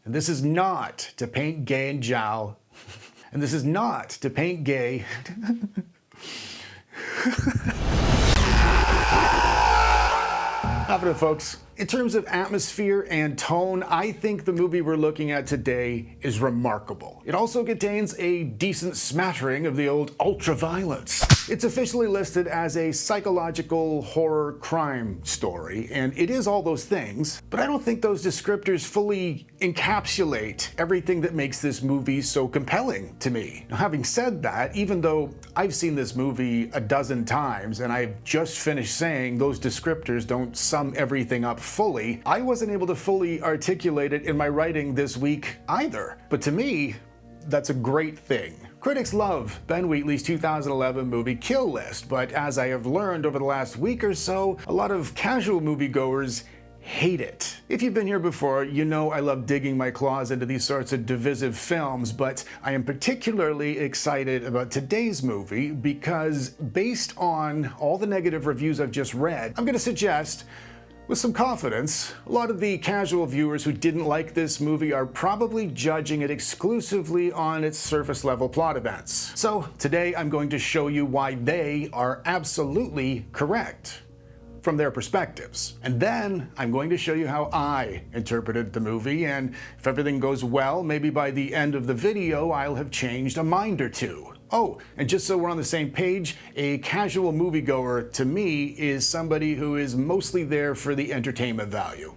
And this is not to paint gay and jowl. And this is not to paint gay. Happening, folks. In terms of atmosphere and tone, I think the movie we're looking at today is remarkable. It also contains a decent smattering of the old ultra-violence. It's officially listed as a psychological horror crime story, and it is all those things, but I don't think those descriptors fully encapsulate everything that makes this movie so compelling to me. Now, having said that, even though I've seen this movie a dozen times and I've just finished saying those descriptors don't sum everything up fully, I wasn't able to fully articulate it in my writing this week either. But to me, that's a great thing. Critics love Ben Wheatley's 2011 movie Kill List, but as I have learned over the last week or so, a lot of casual moviegoers hate it. If you've been here before, you know I love digging my claws into these sorts of divisive films, but I am particularly excited about today's movie because based on all the negative reviews I've just read, I'm going to suggest with some confidence, a lot of the casual viewers who didn't like this movie are probably judging it exclusively on its surface level plot events. So today I'm going to show you why they are absolutely correct from their perspectives. And then I'm going to show you how I interpreted the movie, and if everything goes well, maybe by the end of the video I'll have changed a mind or two. Oh, and just so we're on the same page, a casual moviegoer to me is somebody who is mostly there for the entertainment value.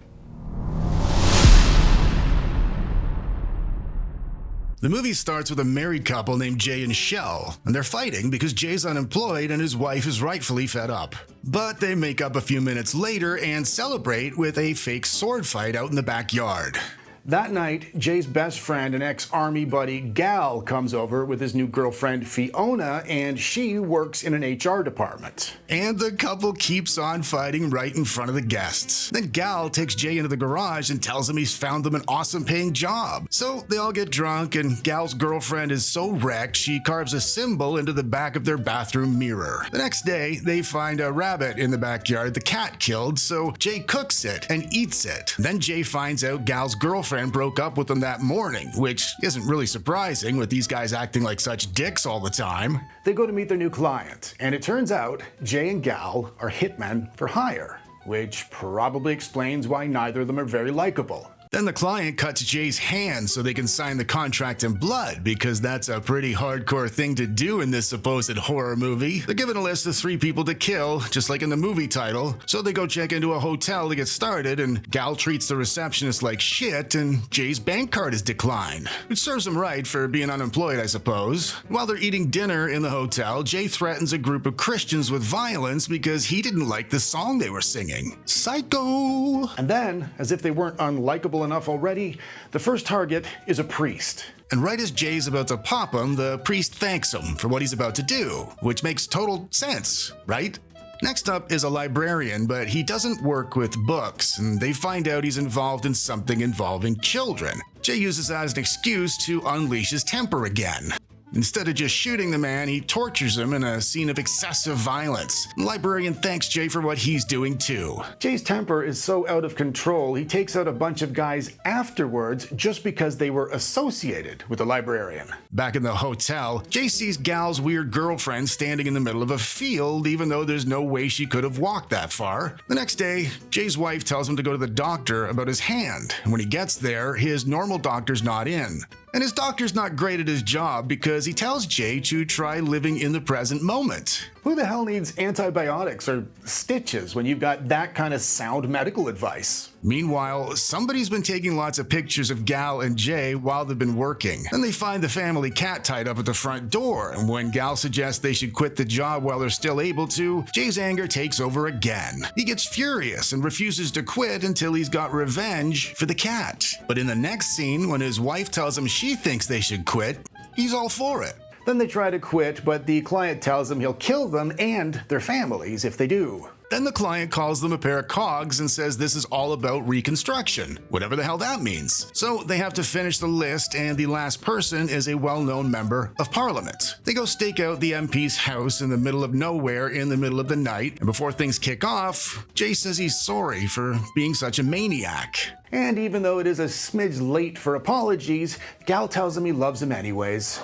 The movie starts with a married couple named Jay and Shell, and they're fighting because Jay's unemployed and his wife is rightfully fed up. But they make up a few minutes later and celebrate with a fake sword fight out in the backyard. That night, Jay's best friend and ex-army buddy Gal comes over with his new girlfriend Fiona, and she works in an HR department. And the couple keeps on fighting right in front of the guests. Then Gal takes Jay into the garage and tells him he's found them an awesome paying job. So they all get drunk, and Gal's girlfriend is so wrecked she carves a symbol into the back of their bathroom mirror. The next day, they find a rabbit in the backyard the cat killed, so Jay cooks it and eats it. Then Jay finds out Gal's girlfriend broke up with him that morning, which isn't really surprising with these guys acting like such dicks all the time. They go to meet their new client, and it turns out Jay and Gal are hitmen for hire, which probably explains why neither of them are very likable. Then the client cuts Jay's hand so they can sign the contract in blood, because that's a pretty hardcore thing to do in this supposed horror movie. They're given a list of 3 people to kill, just like in the movie title, so they go check into a hotel to get started, and Gal treats the receptionist like shit, and Jay's bank card is declined. Which serves him right for being unemployed, I suppose. While they're eating dinner in the hotel, Jay threatens a group of Christians with violence because he didn't like the song they were singing. Psycho! And then, as if they weren't unlikable enough already, the first target is a priest. And right as Jay's about to pop him, the priest thanks him for what he's about to do, which makes total sense, right? Next up is a librarian, but he doesn't work with books, and they find out he's involved in something involving children. Jay uses that as an excuse to unleash his temper again. Instead of just shooting the man, he tortures him in a scene of excessive violence. The librarian thanks Jay for what he's doing too. Jay's temper is so out of control, he takes out a bunch of guys afterwards just because they were associated with the librarian. Back in the hotel, Jay sees Gal's weird girlfriend standing in the middle of a field, even though there's no way she could have walked that far. The next day, Jay's wife tells him to go to the doctor about his hand. And when he gets there, his normal doctor's not in. And his doctor's not great at his job because he tells Jay to try living in the present moment. Who the hell needs antibiotics or stitches when you've got that kind of sound medical advice? Meanwhile, somebody's been taking lots of pictures of Gal and Jay while they've been working. Then they find the family cat tied up at the front door, and when Gal suggests they should quit the job while they're still able to, Jay's anger takes over again. He gets furious and refuses to quit until he's got revenge for the cat. But in the next scene, when his wife tells him she thinks they should quit, he's all for it. Then they try to quit, but the client tells him he'll kill them and their families if they do. Then the client calls them a pair of cogs and says this is all about Reconstruction, whatever the hell that means. So they have to finish the list, and the last person is a well-known member of Parliament. They go stake out the MP's house in the middle of nowhere in the middle of the night, and before things kick off, Jay says he's sorry for being such a maniac. And even though it is a smidge late for apologies, Gal tells him he loves him anyways.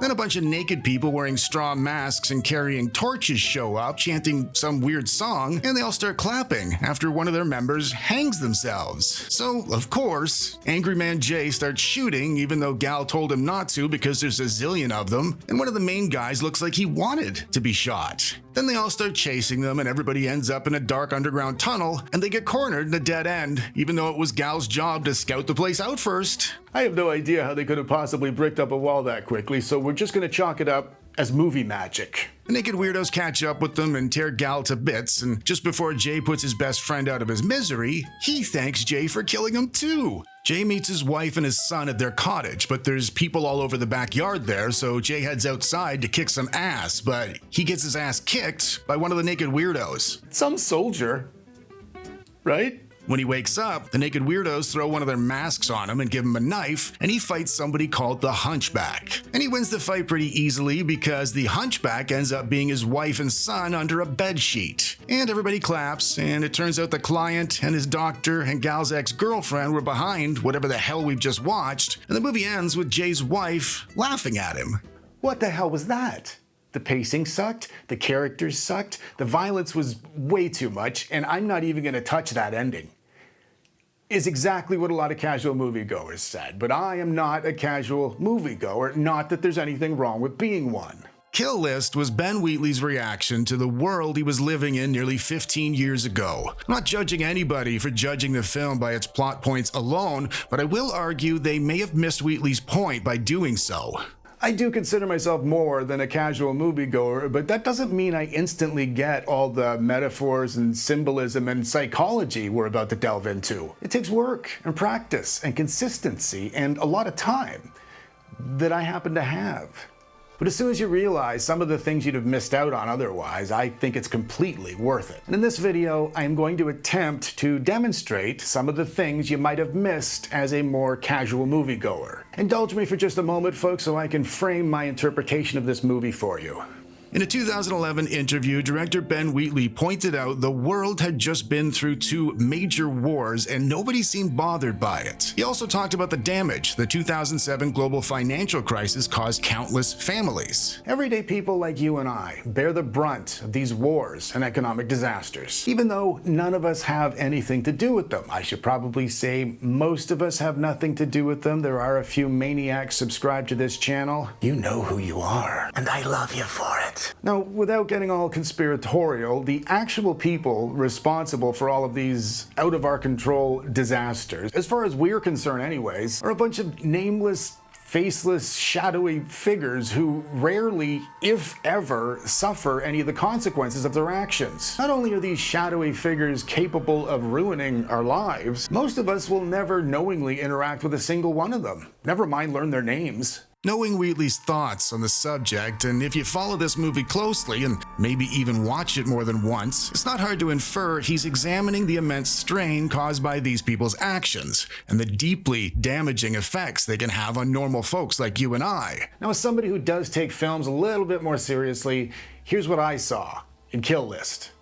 Then a bunch of naked people wearing straw masks and carrying torches show up, chanting some weird song, and they all start clapping after one of their members hangs themselves. So, of course, Angry Man Jay starts shooting, even though Gal told him not to because there's a zillion of them, and one of the main guys looks like he wanted to be shot. Then they all start chasing them, and everybody ends up in a dark underground tunnel, and they get cornered in a dead end, even though it was Gal's job to scout the place out first. I have no idea how they could have possibly bricked up a wall that quickly, so we're just gonna chalk it up as movie magic. The naked weirdos catch up with them and tear Gal to bits, and just before Jay puts his best friend out of his misery, he thanks Jay for killing him too. Jay meets his wife and his son at their cottage, but there's people all over the backyard there, so Jay heads outside to kick some ass, but he gets his ass kicked by one of the naked weirdos. Some soldier, right? When he wakes up, the naked weirdos throw one of their masks on him and give him a knife, and he fights somebody called the Hunchback. And he wins the fight pretty easily because the Hunchback ends up being his wife and son under a bedsheet. And everybody claps, and it turns out the client and his doctor and Gal's ex-girlfriend were behind whatever the hell we've just watched, and the movie ends with Jay's wife laughing at him. What the hell was that? The pacing sucked, the characters sucked, the violence was way too much, and I'm not even gonna touch that ending. Is exactly what a lot of casual moviegoers said, but I am not a casual moviegoer, not that there's anything wrong with being one. Kill List was Ben Wheatley's reaction to the world he was living in nearly 15 years ago. I'm not judging anybody for judging the film by its plot points alone, but I will argue they may have missed Wheatley's point by doing so. I do consider myself more than a casual moviegoer, but that doesn't mean I instantly get all the metaphors and symbolism and psychology we're about to delve into. It takes work and practice and consistency and a lot of time that I happen to have. But as soon as you realize some of the things you'd have missed out on otherwise, I think it's completely worth it. And in this video, I am going to attempt to demonstrate some of the things you might have missed as a more casual moviegoer. Indulge me for just a moment, folks, so I can frame my interpretation of this movie for you. In a 2011 interview, director Ben Wheatley pointed out the world had just been through 2 major wars and nobody seemed bothered by it. He also talked about the damage the 2007 global financial crisis caused countless families. Everyday people like you and I bear the brunt of these wars and economic disasters. Even though none of us have anything to do with them. I should probably say most of us have nothing to do with them. There are a few maniacs subscribed to this channel. You know who you are, and I love you for it. Now, without getting all conspiratorial, the actual people responsible for all of these out-of-our-control disasters, as far as we're concerned anyways, are a bunch of nameless, faceless, shadowy figures who rarely, if ever, suffer any of the consequences of their actions. Not only are these shadowy figures capable of ruining our lives, most of us will never knowingly interact with a single one of them, never mind learn their names. Knowing Wheatley's thoughts on the subject, and if you follow this movie closely and maybe even watch it more than once, it's not hard to infer he's examining the immense strain caused by these people's actions and the deeply damaging effects they can have on normal folks like you and I. Now, as somebody who does take films a little bit more seriously, here's what I saw in Kill List.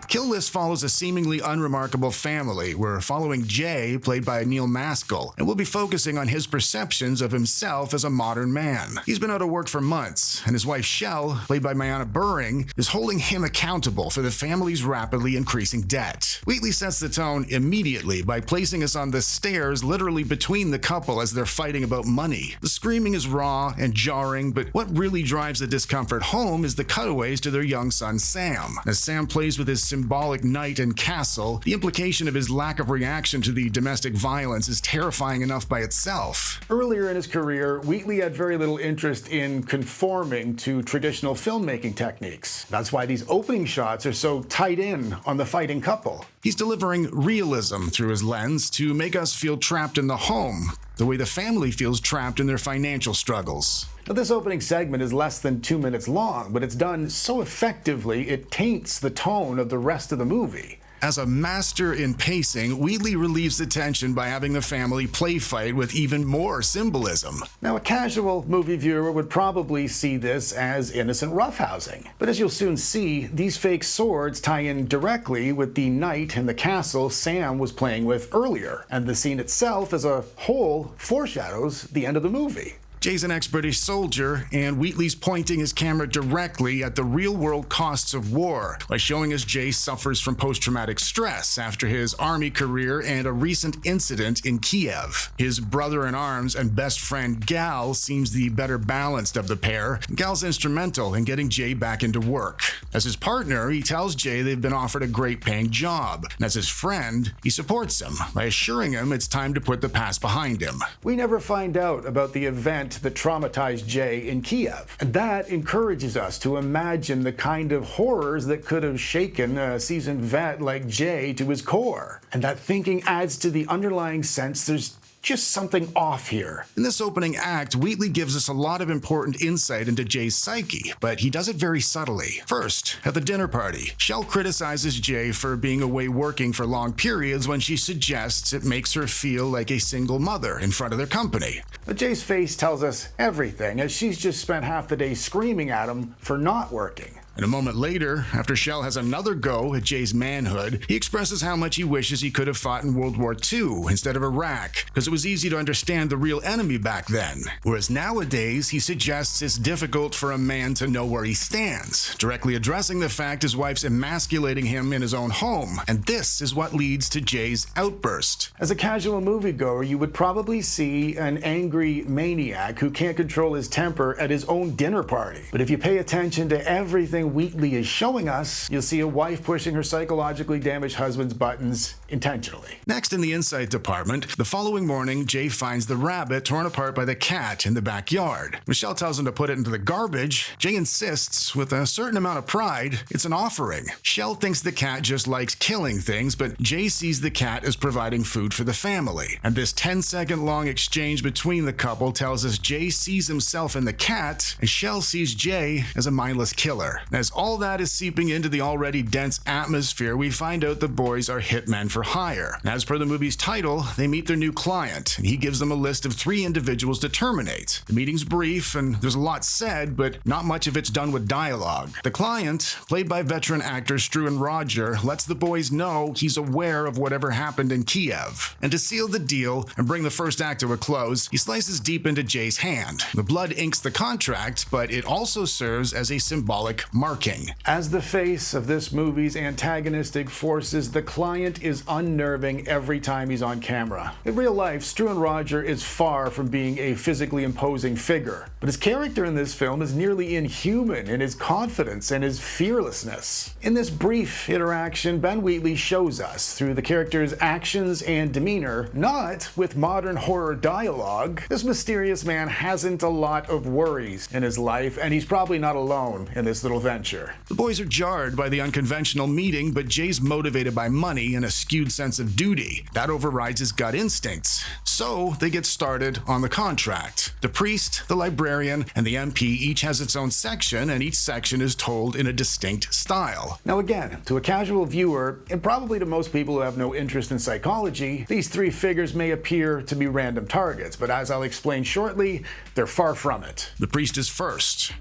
Kill List follows a seemingly unremarkable family. We're following Jay, played by Neil Maskell, and we'll be focusing on his perceptions of himself as a modern man. He's been out of work for months, and his wife Shell, played by Mayanna Buring, is holding him accountable for the family's rapidly increasing debt. Wheatley sets the tone immediately by placing us on the stairs literally between the couple as they're fighting about money. The screaming is raw and jarring, but what really drives the discomfort home is the cutaways to their young son Sam. As Sam plays with his symbolic knight and castle, the implication of his lack of reaction to the domestic violence is terrifying enough by itself. Earlier in his career, Wheatley had very little interest in conforming to traditional filmmaking techniques. That's why these opening shots are so tight in on the fighting couple. He's delivering realism through his lens to make us feel trapped in the home, the way the family feels trapped in their financial struggles. Now, this opening segment is less than 2 minutes long, but it's done so effectively it taints the tone of the rest of the movie. As a master in pacing, Wheatley relieves the tension by having the family play fight with even more symbolism. Now, a casual movie viewer would probably see this as innocent roughhousing. But as you'll soon see, these fake swords tie in directly with the knight in the castle Sam was playing with earlier, and the scene itself as a whole foreshadows the end of the movie. Jay's an ex-British soldier, and Wheatley's pointing his camera directly at the real-world costs of war by showing us Jay suffers from post-traumatic stress after his army career and a recent incident in Kiev. His brother-in-arms and best friend Gal seems the better balanced of the pair. Gal's instrumental in getting Jay back into work. As his partner, he tells Jay they've been offered a great-paying job, and as his friend, he supports him by assuring him it's time to put the past behind him. We never find out about the event that traumatized Jay in Kiev. And that encourages us to imagine the kind of horrors that could have shaken a seasoned vet like Jay to his core. And that thinking adds to the underlying sense there's just something off here. In this opening act, Wheatley gives us a lot of important insight into Jay's psyche, but he does it very subtly. First, at the dinner party, Shell criticizes Jay for being away working for long periods when she suggests it makes her feel like a single mother in front of their company. But Jay's face tells us everything, as she's just spent half the day screaming at him for not working. And a moment later, after Shell has another go at Jay's manhood, he expresses how much he wishes he could have fought in World War II instead of Iraq, because it was easy to understand the real enemy back then. Whereas nowadays, he suggests it's difficult for a man to know where he stands, directly addressing the fact his wife's emasculating him in his own home. And this is what leads to Jay's outburst. As a casual moviegoer, you would probably see an angry maniac who can't control his temper at his own dinner party. But if you pay attention to everything Wheatley is showing us, you'll see a wife pushing her psychologically damaged husband's buttons intentionally. Next, in the insight department, the following morning, Jay finds the rabbit torn apart by the cat in the backyard. Michelle tells him to put it into the garbage. Jay insists, with a certain amount of pride, it's an offering. Shell thinks the cat just likes killing things, but Jay sees the cat as providing food for the family. And this 10-second long exchange between the couple tells us Jay sees himself in the cat, and Shell sees Jay as a mindless killer. As all that is seeping into the already dense atmosphere, we find out the boys are hitmen for hire. As per the movie's title, they meet their new client, and he gives them a list of 3 individuals to terminate. The meeting's brief, and there's a lot said, but not much of it's done with dialogue. The client, played by veteran actors Stu and Roger, lets the boys know he's aware of whatever happened in Kiev. And to seal the deal and bring the first act to a close, he slices deep into Jay's hand. The blood inks the contract, but it also serves as a symbolic marking. As the face of this movie's antagonistic forces, the client is unnerving every time he's on camera. In real life, Stu and Roger is far from being a physically imposing figure, but his character in this film is nearly inhuman in his confidence and his fearlessness. In this brief interaction, Ben Wheatley shows us, through the character's actions and demeanor, not with modern horror dialogue, this mysterious man hasn't a lot of worries in his life, and he's probably not alone in this little venture. The boys are jarred by the unconventional meeting, but Jay's motivated by money and a skewed sense of duty. That overrides his gut instincts. So they get started on the contract. The priest, the librarian, and the MP each has its own section, and each section is told in a distinct style. Now again, to a casual viewer, and probably to most people who have no interest in psychology, these 3 figures may appear to be random targets, but as I'll explain shortly, they're far from it. The priest is first.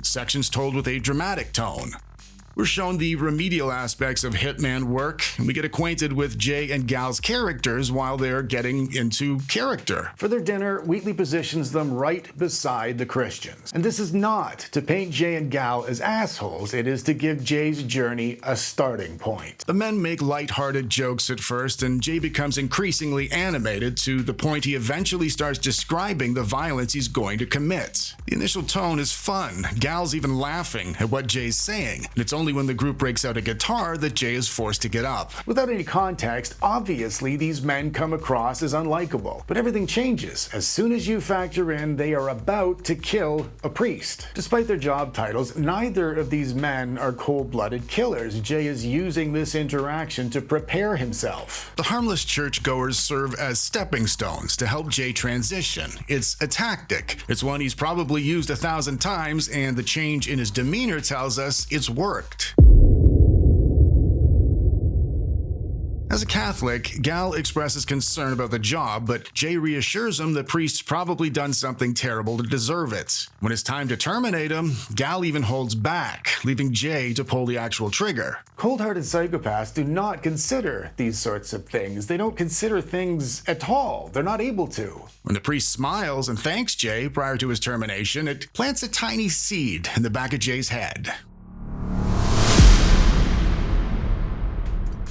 Sections told with a dramatic tone. We're shown the remedial aspects of hitman work, and we get acquainted with Jay and Gal's characters while they're getting into character. For their dinner, Wheatley positions them right beside the Christians. And this is not to paint Jay and Gal as assholes, it is to give Jay's journey a starting point. The men make light-hearted jokes at first, and Jay becomes increasingly animated to the point he eventually starts describing the violence he's going to commit. The initial tone is fun. Gal's even laughing at what Jay's saying, and it's only when the group breaks out a guitar that Jay is forced to get up. Without any context, obviously these men come across as unlikable. But everything changes as soon as you factor in they are about to kill a priest. Despite their job titles, neither of these men are cold-blooded killers. Jay is using this interaction to prepare himself. The harmless churchgoers serve as stepping stones to help Jay transition. It's a tactic. It's one he's probably used 1,000 times, and the change in his demeanor tells us it's worked. Catholic, Gal expresses concern about the job, but Jay reassures him the priest's probably done something terrible to deserve it. When it's time to terminate him, Gal even holds back, leaving Jay to pull the actual trigger. Cold-hearted psychopaths do not consider these sorts of things. They don't consider things at all. They're not able to. When the priest smiles and thanks Jay prior to his termination, it plants a tiny seed in the back of Jay's head.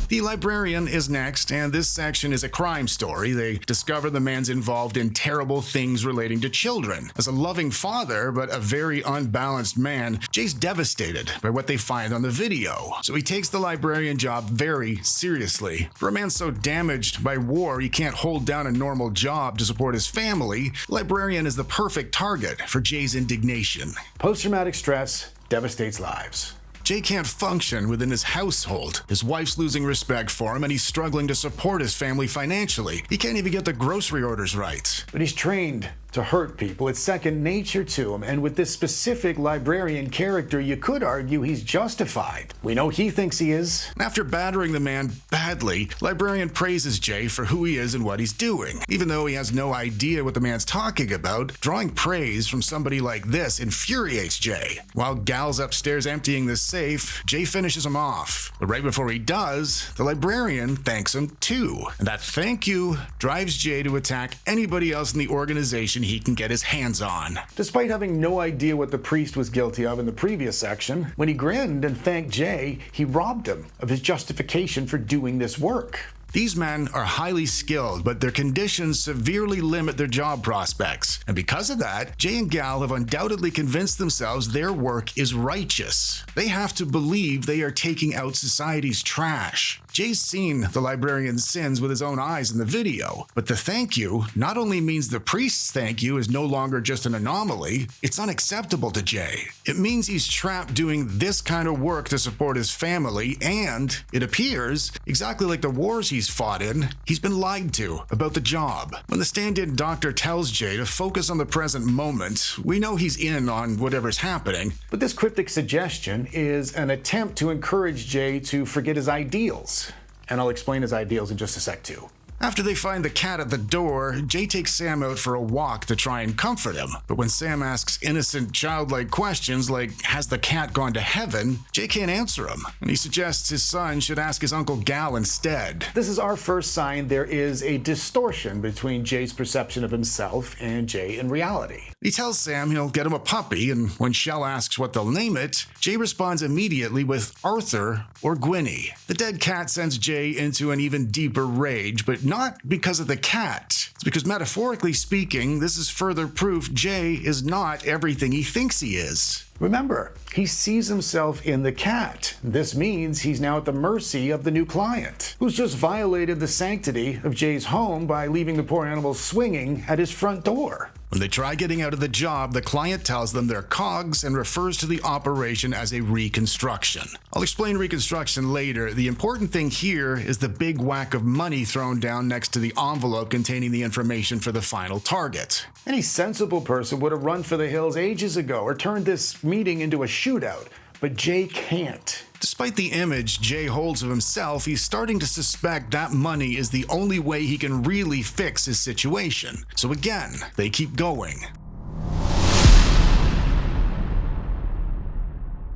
The librarian is next, and this section is a crime story. They discover the man's involved in terrible things relating to children. As a loving father, but a very unbalanced man, Jay's devastated by what they find on the video. So he takes the librarian job very seriously. For a man so damaged by war he can't hold down a normal job to support his family, the librarian is the perfect target for Jay's indignation. Post-traumatic stress devastates lives. Jay can't function within his household. His wife's losing respect for him, and he's struggling to support his family financially. He can't even get the grocery orders right. But he's trained to hurt people. It's second nature to him, and with this specific librarian character, you could argue he's justified. We know he thinks he is. After battering the man badly, librarian praises Jay for who he is and what he's doing. Even though he has no idea what the man's talking about, drawing praise from somebody like this infuriates Jay. While Gal's upstairs emptying the safe, Jay finishes him off. But right before he does, the librarian thanks him too. And that thank you drives Jay to attack anybody else in the organization he can get his hands on. Despite having no idea what the priest was guilty of in the previous section, when he grinned and thanked Jay, he robbed him of his justification for doing this work. These men are highly skilled, but their conditions severely limit their job prospects. And because of that, Jay and Gal have undoubtedly convinced themselves their work is righteous. They have to believe they are taking out society's trash. Jay's seen the librarian's sins with his own eyes in the video, but the thank you not only means the priest's thank you is no longer just an anomaly, it's unacceptable to Jay. It means he's trapped doing this kind of work to support his family, and, it appears, exactly like the wars he's fought in, he's been lied to about the job. When the stand-in doctor tells Jay to focus on the present moment, we know he's in on whatever's happening. But this cryptic suggestion is an attempt to encourage Jay to forget his ideals. And I'll explain his ideals in just a sec too. After they find the cat at the door, Jay takes Sam out for a walk to try and comfort him. But when Sam asks innocent, childlike questions like, has the cat gone to heaven? Jay can't answer him, and he suggests his son should ask his Uncle Gal instead. This is our first sign there is a distortion between Jay's perception of himself and Jay in reality. He tells Sam he'll get him a puppy, and when Shell asks what they'll name it, Jay responds immediately with Arthur or Gwynny. The dead cat sends Jay into an even deeper rage, but not because of the cat. It's because, metaphorically speaking, this is further proof Jay is not everything he thinks he is. Remember, he sees himself in the cat. This means he's now at the mercy of the new client, who's just violated the sanctity of Jay's home by leaving the poor animal swinging at his front door. When they try getting out of the job, the client tells them they're cogs and refers to the operation as a reconstruction. I'll explain reconstruction later. The important thing here is the big whack of money thrown down next to the envelope containing the information for the final target. Any sensible person would have run for the hills ages ago or turned this meeting into a shootout, but Jay can't. Despite the image Jay holds of himself, he's starting to suspect that money is the only way he can really fix his situation. So again, they keep going.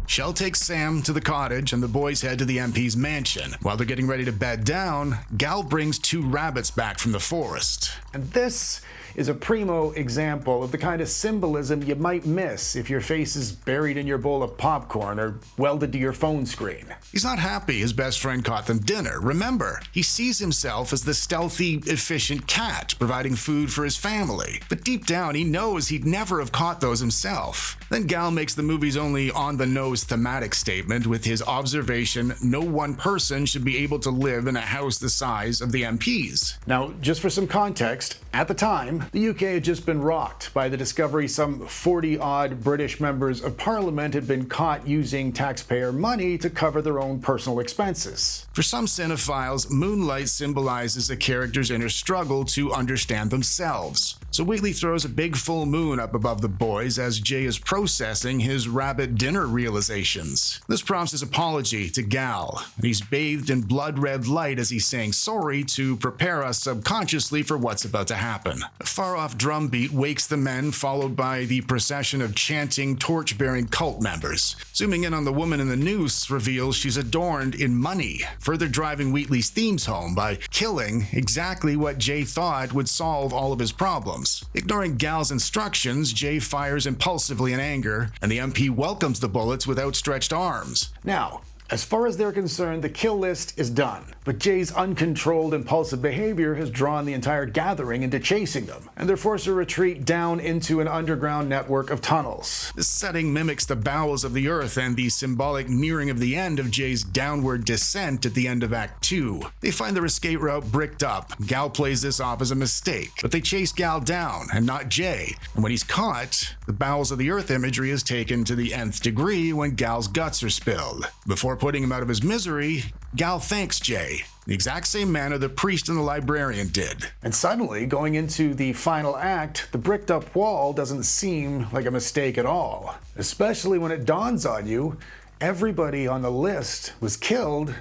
Shell takes Sam to the cottage and the boys head to the MP's mansion. While they're getting ready to bed down, Gal brings 2 rabbits back from the forest. And this is a primo example of the kind of symbolism you might miss if your face is buried in your bowl of popcorn or welded to your phone screen. He's not happy his best friend caught them dinner. Remember, he sees himself as the stealthy, efficient cat providing food for his family. But deep down, he knows he'd never have caught those himself. Then Gal makes the movie's only on-the-nose thematic statement with his observation, no one person should be able to live in a house the size of the MP's. Now, just for some context, at the time, the UK had just been rocked by the discovery some 40-odd British members of Parliament had been caught using taxpayer money to cover their own personal expenses. For some cinephiles, Moonlight symbolizes a character's inner struggle to understand themselves. So Wheatley throws a big full moon up above the boys as Jay is processing his rabbit dinner realizations. This prompts his apology to Gal, and he's bathed in blood-red light as he's saying sorry to prepare us subconsciously for what's about to happen. A far-off drum beat wakes the men, followed by the procession of chanting, torch-bearing cult members. Zooming in on the woman in the noose reveals she's adorned in money, further driving Wheatley's themes home by killing exactly what Jay thought would solve all of his problems. Ignoring Gal's instructions, Jay fires impulsively in anger, and the MP welcomes the bullets with outstretched arms. Now, as far as they're concerned, the kill list is done. But Jay's uncontrolled, impulsive behavior has drawn the entire gathering into chasing them, and they're forced to retreat down into an underground network of tunnels. This setting mimics the bowels of the earth and the symbolic nearing of the end of Jay's downward descent at the end of Act 2. They find their escape route bricked up. Gal plays this off as a mistake, but they chase Gal down, and not Jay. And when he's caught, the bowels of the earth imagery is taken to the nth degree when Gal's guts are spilled. Before putting him out of his misery, Gal thanks Jay, the exact same manner the priest and the librarian did. And suddenly, going into the final act, the bricked up wall doesn't seem like a mistake at all. Especially when it dawns on you, everybody on the list was killed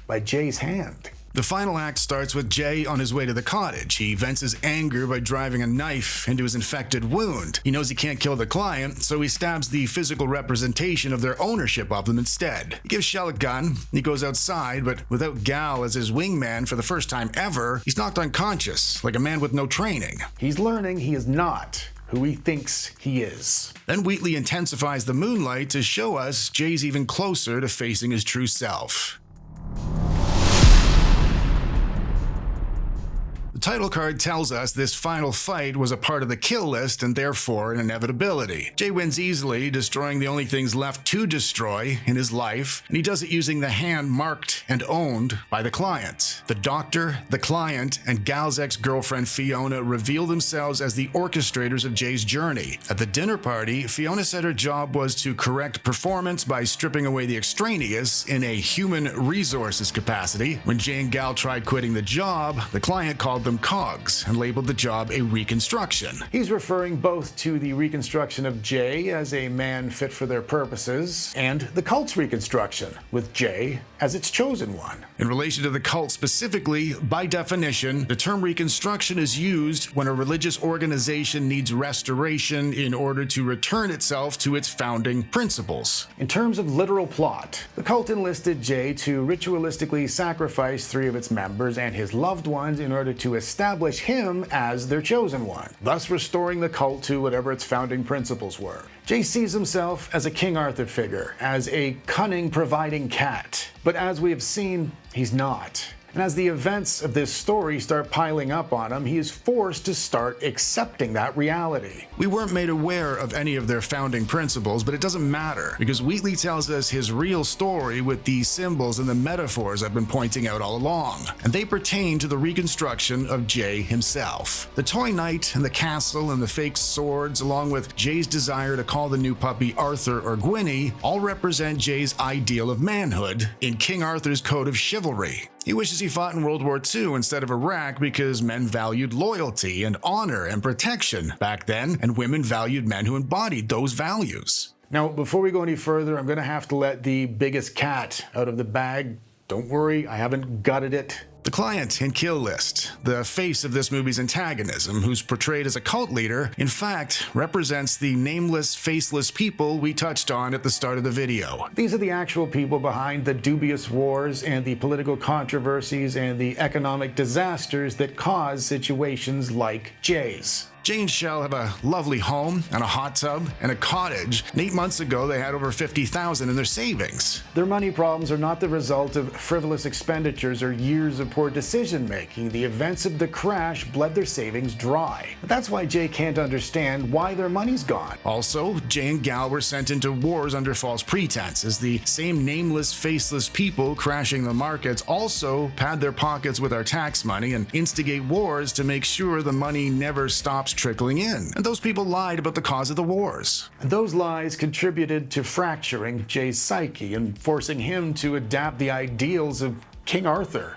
by Jay's hand. The final act starts with Jay on his way to the cottage. He vents his anger by driving a knife into his infected wound. He knows he can't kill the client, so he stabs the physical representation of their ownership of them instead. He gives Shell a gun, he goes outside, but without Gal as his wingman for the first time ever, he's knocked unconscious, like a man with no training. He's learning he is not who he thinks he is. Then Wheatley intensifies the moonlight to show us Jay's even closer to facing his true self. The title card tells us this final fight was a part of the kill list and therefore an inevitability. Jay wins easily, destroying the only things left to destroy in his life, and he does it using the hand marked and owned by the client. The doctor, the client, and Gal's ex-girlfriend Fiona reveal themselves as the orchestrators of Jay's journey. At the dinner party, Fiona said her job was to correct performance by stripping away the extraneous in a human resources capacity. When Jay and Gal tried quitting the job, the client called them cogs and labeled the job a reconstruction. He's referring both to the reconstruction of Jay as a man fit for their purposes and the cult's reconstruction, with Jay as its chosen one. In relation to the cult specifically, by definition, the term reconstruction is used when a religious organization needs restoration in order to return itself to its founding principles. In terms of literal plot, the cult enlisted Jay to ritualistically sacrifice 3 of its members and his loved ones in order to establish him as their chosen one, thus restoring the cult to whatever its founding principles were. Jay sees himself as a King Arthur figure, as a cunning, providing cat. But as we have seen, he's not. And as the events of this story start piling up on him, he is forced to start accepting that reality. We weren't made aware of any of their founding principles, but it doesn't matter, because Wheatley tells us his real story with the symbols and the metaphors I've been pointing out all along, and they pertain to the reconstruction of Jay himself. The toy knight and the castle and the fake swords, along with Jay's desire to call the new puppy Arthur or Gwynny, all represent Jay's ideal of manhood in King Arthur's code of chivalry. He wishes he fought in World War II instead of Iraq because men valued loyalty and honor and protection back then, and women valued men who embodied those values. Now, before we go any further, I'm going to have to let the biggest cat out of the bag. Don't worry, I haven't gutted it. The client in Kill List, the face of this movie's antagonism, who's portrayed as a cult leader, in fact, represents the nameless, faceless people we touched on at the start of the video. These are the actual people behind the dubious wars and the political controversies and the economic disasters that cause situations like Jay's. Jay and Shell have a lovely home and a hot tub and a cottage, and 8 months ago they had over $50,000 in their savings. Their money problems are not the result of frivolous expenditures or years of poor decision making. The events of the crash bled their savings dry. That's why Jay can't understand why their money's gone. Also, Jay and Gal were sent into wars under false pretenses. The same nameless, faceless people crashing the markets also pad their pockets with our tax money and instigate wars to make sure the money never stops trickling in. And those people lied about the cause of the wars. And those lies contributed to fracturing Jay's psyche and forcing him to adapt the ideals of King Arthur,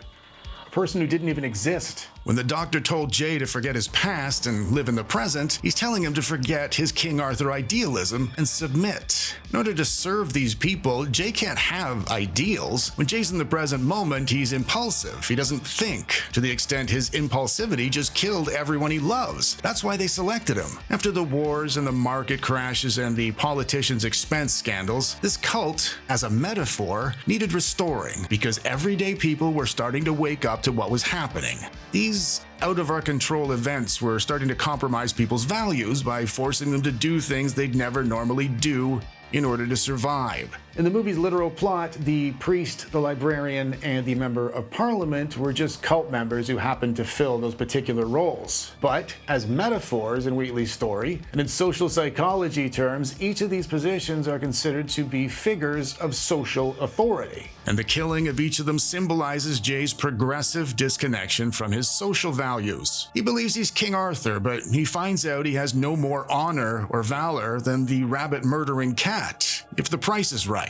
a person who didn't even exist. When the doctor told Jay to forget his past and live in the present, he's telling him to forget his King Arthur idealism and submit. In order to serve these people, Jay can't have ideals. When Jay's in the present moment, he's impulsive. He doesn't think, to the extent his impulsivity just killed everyone he loves. That's why they selected him. After the wars and the market crashes and the politicians' expense scandals, this cult, as a metaphor, needed restoring because everyday people were starting to wake up to what was happening. These out-of-our-control events were starting to compromise people's values by forcing them to do things they'd never normally do in order to survive. In the movie's literal plot, the priest, the librarian, and the member of parliament were just cult members who happened to fill those particular roles. But as metaphors in Wheatley's story, and in social psychology terms, each of these positions are considered to be figures of social authority. And the killing of each of them symbolizes Jay's progressive disconnection from his social values. He believes he's King Arthur, but he finds out he has no more honor or valor than the rabbit-murdering cat, if the price is right.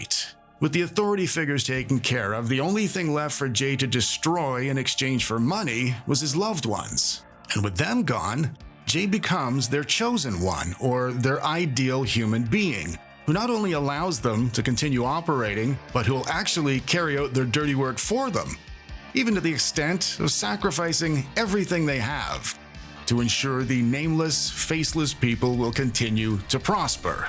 With the authority figures taken care of, the only thing left for Jay to destroy in exchange for money was his loved ones. And with them gone, Jay becomes their chosen one, or their ideal human being, who not only allows them to continue operating, but who will actually carry out their dirty work for them, even to the extent of sacrificing everything they have to ensure the nameless, faceless people will continue to prosper.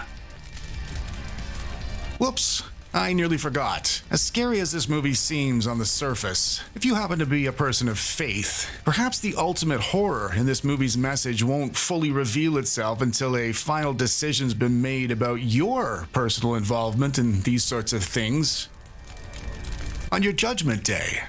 Whoops, I nearly forgot. As scary as this movie seems on the surface, if you happen to be a person of faith, perhaps the ultimate horror in this movie's message won't fully reveal itself until a final decision's been made about your personal involvement in these sorts of things on your judgment day.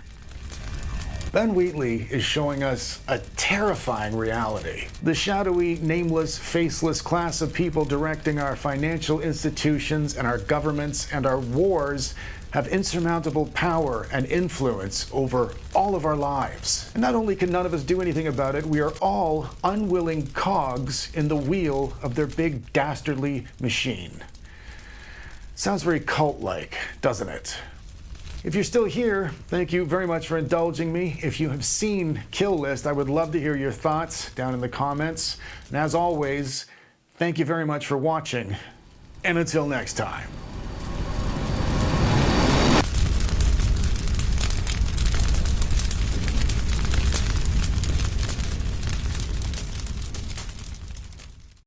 Ben Wheatley is showing us a terrifying reality. The shadowy, nameless, faceless class of people directing our financial institutions and our governments and our wars have insurmountable power and influence over all of our lives. And not only can none of us do anything about it, we are all unwilling cogs in the wheel of their big dastardly machine. Sounds very cult-like, doesn't it? If you're still here, thank you very much for indulging me. If you have seen Kill List, I would love to hear your thoughts down in the comments. And as always, thank you very much for watching. And until next time.